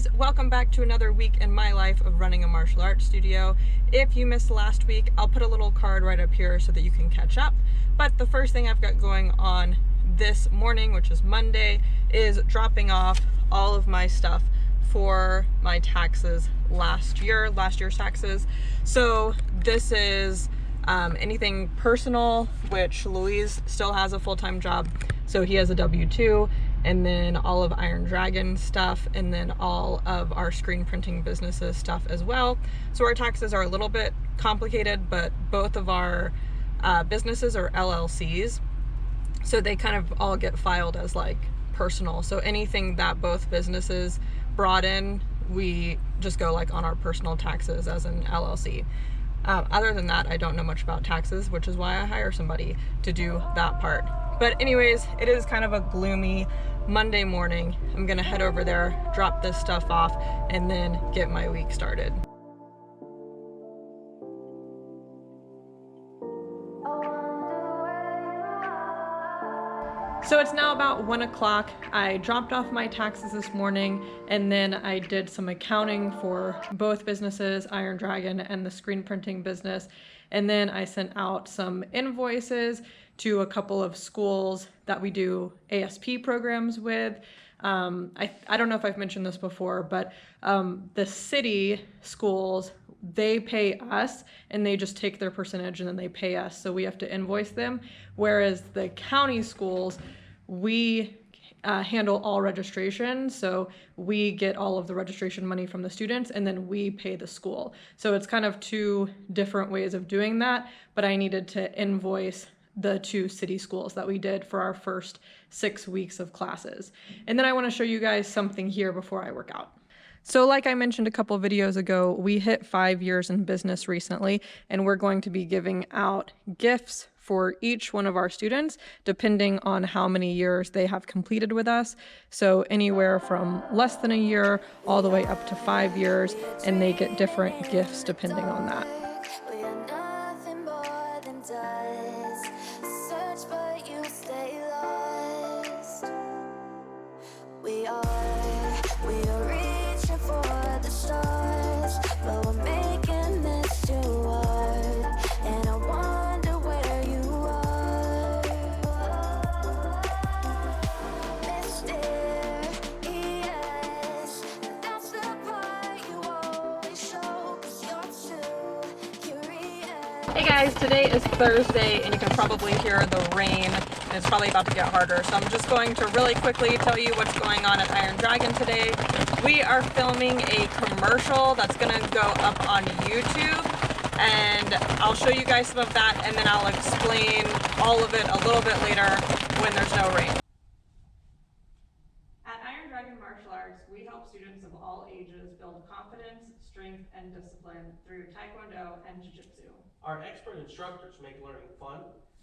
guys, welcome back to another week in my life of running a martial arts studio. If you missed last week, I'll put a little card right up here so that you can catch up. But the first thing I've got going on this morning, which is Monday, is dropping off all of my stuff for my taxes last year's taxes. So this is anything personal, which Louise still has a full-time job, so he has a W-2, and then all of Iron Dragon stuff, and then all of our screen printing businesses stuff as well. So our taxes are a little bit complicated, but both of our businesses are LLCs, so they kind of all get filed as like personal. So anything that both businesses brought in, we just go like on our personal taxes as an LLC. Other than that, I don't know much about taxes, which is why I hire somebody to do that part. But anyways, it is kind of a gloomy Monday morning. I'm gonna head over there, drop this stuff off, and then get my week started. So it's now about 1 o'clock. I dropped off my taxes this morning, and then I did some accounting for both businesses, Iron Dragon and the screen printing business. And then I sent out some invoices to a couple of schools that we do ASP programs with. I don't know if I've mentioned this before, but the city schools, they pay us and they just take their percentage and then they pay us. So we have to invoice them. Whereas the county schools, we handle all registration. So we get all of the registration money from the students and then we pay the school. So it's kind of two different ways of doing that, but I needed to invoice the two city schools that we did for our first 6 weeks of classes. And then I want to show you guys something here before I work out. So like I mentioned a couple videos ago, we hit 5 years in business recently, and we're going to be giving out gifts for each one of our students, depending on how many years they have completed with us. So anywhere from less than a year all the way up to 5 years, and they get different gifts depending on that. Hey guys, today is Thursday and you can probably hear the rain. It's probably about to get harder, so I'm just going to really quickly tell you what's going on at Iron Dragon today. We are filming a commercial that's going to go up on YouTube, and I'll show you guys some of that, and then I'll explain all of it a little bit later when there's no rain. At Iron Dragon Martial Arts, we help students of all ages build confidence, strength, and discipline through Taekwondo and Jiu-Jitsu. Our expert instructors make learning fun,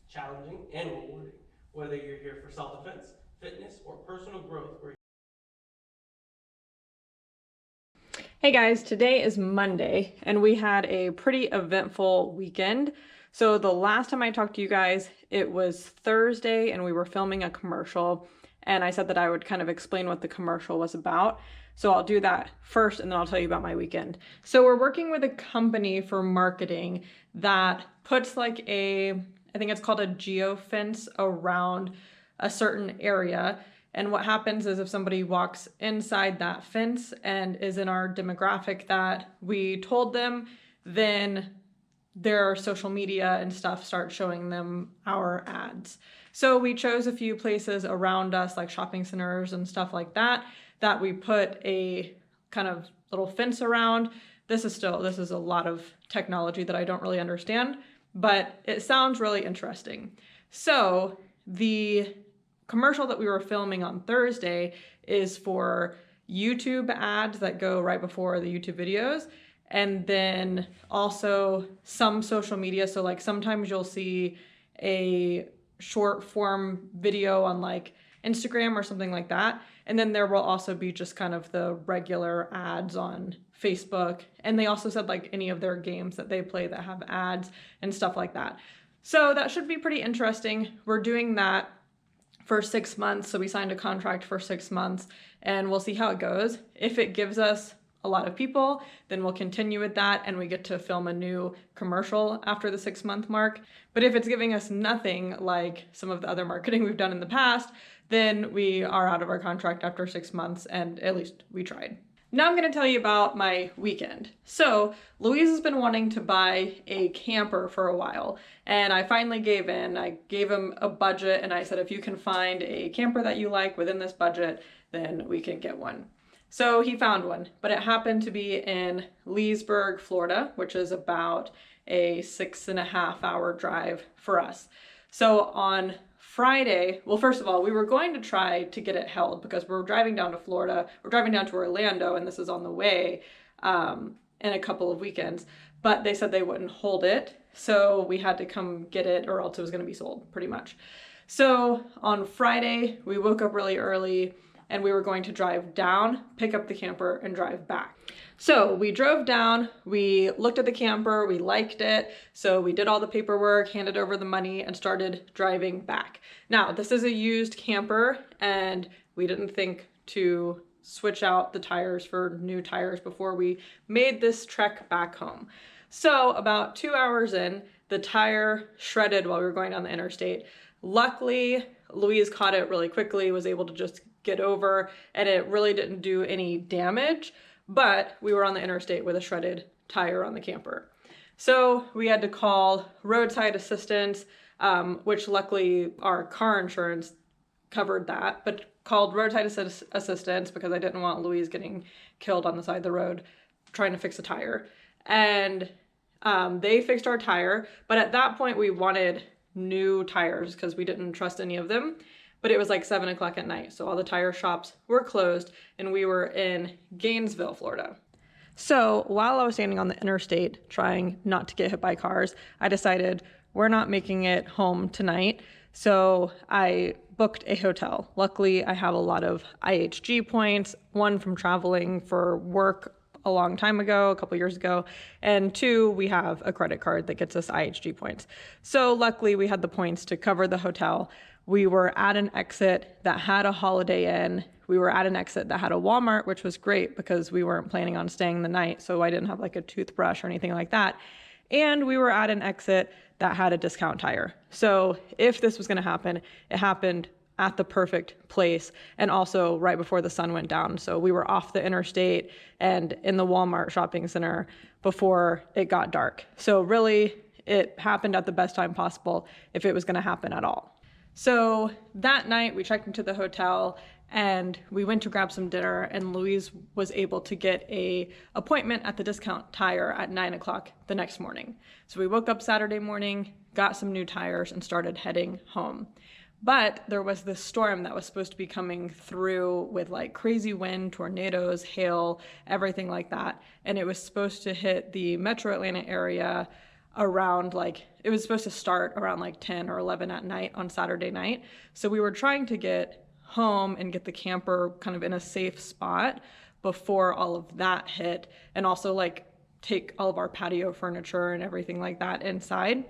challenging, and rewarding. Whether you're here for self-defense, fitness, or personal growth, Hey guys, today is Monday, and we had a pretty eventful weekend. So the last time I talked to you guys, it was Thursday, and we were filming a commercial, and I said that I would kind of explain what the commercial was about. So I'll do that first, and then I'll tell you about my weekend. So we're working with a company for marketing that puts like I think it's called a geofence around a certain area. And what happens is if somebody walks inside that fence and is in our demographic that we told them, then their social media and stuff start showing them our ads. So we chose a few places around us, like shopping centers and stuff like that, that we put a kind of little fence around. This is a lot of technology that I don't really understand, but it sounds really interesting. So the commercial that we were filming on Thursday is for YouTube ads that go right before the YouTube videos, and then also some social media. So like sometimes you'll see a short form video on like Instagram or something like that. And then there will also be just kind of the regular ads on Facebook. And they also said like any of their games that they play that have ads and stuff like that. So that should be pretty interesting. We're doing that for 6 months. So we signed a contract for 6 months and we'll see how it goes. If it gives us a lot of people, then we'll continue with that and we get to film a new commercial after the 6-month mark. But if it's giving us nothing, like some of the other marketing we've done in the past, then we are out of our contract after 6 months, and at least we tried. Now I'm going to tell you about my weekend. So Louise has been wanting to buy a camper for a while, and I finally gave in. I gave him a budget and I said, if you can find a camper that you like within this budget, then we can get one. So he found one, but it happened to be in Leesburg, Florida, which is about a 6.5 hour drive for us. So on Friday, well, first of all, we were going to try to get it held because we're driving down to Florida, we're driving down to Orlando, and this is on the way in a couple of weekends, but they said they wouldn't hold it. So we had to come get it or else it was going to be sold pretty much. So on Friday, we woke up really early and we were going to drive down, pick up the camper, and drive back. So we drove down, we looked at the camper, we liked it, so we did all the paperwork, handed over the money, and started driving back. Now, this is a used camper, and we didn't think to switch out the tires for new tires before we made this trek back home. So about 2 hours in, the tire shredded while we were going down the interstate. Luckily, Louise caught it really quickly, was able to just get over, and it really didn't do any damage, but we were on the interstate with a shredded tire on the camper. So we had to call roadside assistance, which luckily our car insurance covered that, but called roadside assistance because I didn't want Louise getting killed on the side of the road trying to fix a tire. And they fixed our tire, but at that point we wanted new tires because we didn't trust any of them. But it was like 7 o'clock at night, so all the tire shops were closed and we were in Gainesville, Florida. So while I was standing on the interstate trying not to get hit by cars, I decided we're not making it home tonight. So I booked a hotel. Luckily, I have a lot of IHG points, one from traveling for work a long time ago, a couple years ago, and 2, we have a credit card that gets us IHG points. So luckily we had the points to cover the hotel. We were at an exit that had a Holiday Inn. We were at an exit that had a Walmart, which was great because we weren't planning on staying the night, so I didn't have like a toothbrush or anything like that. And we were at an exit that had a Discount Tire. So if this was going to happen, it happened at the perfect place and also right before the sun went down. So we were off the interstate and in the Walmart shopping center before it got dark. So really, it happened at the best time possible if it was going to happen at all. So that night we checked into the hotel and we went to grab some dinner, and Louise was able to get an appointment at the Discount Tire at 9 o'clock the next morning. So we woke up Saturday morning, got some new tires, and started heading home. But there was this storm that was supposed to be coming through with like crazy wind, tornadoes, hail, everything like that. And it was supposed to hit the Metro Atlanta area around it was supposed to start around 10 or 11 at night on Saturday night. So we were trying to get home and get the camper kind of in a safe spot before all of that hit, and also take all of our patio furniture and everything like that inside.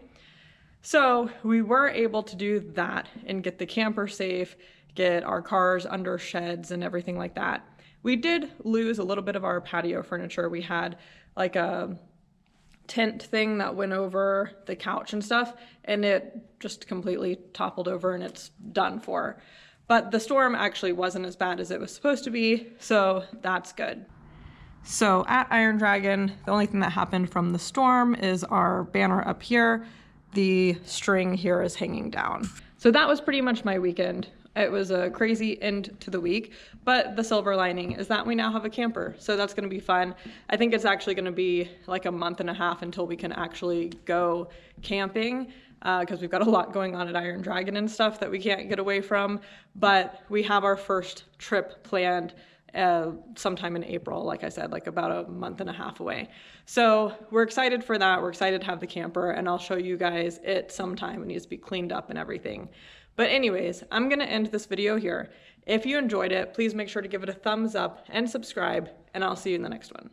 So we were able to do that and get the camper safe, get our cars under sheds and everything like that. We did lose a little bit of our patio furniture. We had a tent thing that went over the couch and stuff, and it just completely toppled over and it's done for. But the storm actually wasn't as bad as it was supposed to be, so that's good. So at Iron Dragon, the only thing that happened from the storm is our banner up here. The string here is hanging down. So that was pretty much my weekend. It was a crazy end to the week, but the silver lining is that we now have a camper. So that's gonna be fun. I think it's actually gonna be like a month and a half until we can actually go camping, because we've got a lot going on at Iron Dragon and stuff that we can't get away from. But we have our first trip planned sometime in April, like I said, about a month and a half away. So we're excited for that. We're excited to have the camper, and I'll show you guys it sometime. It needs to be cleaned up and everything. But anyways, I'm gonna end this video here. If you enjoyed it, please make sure to give it a thumbs up and subscribe, and I'll see you in the next one.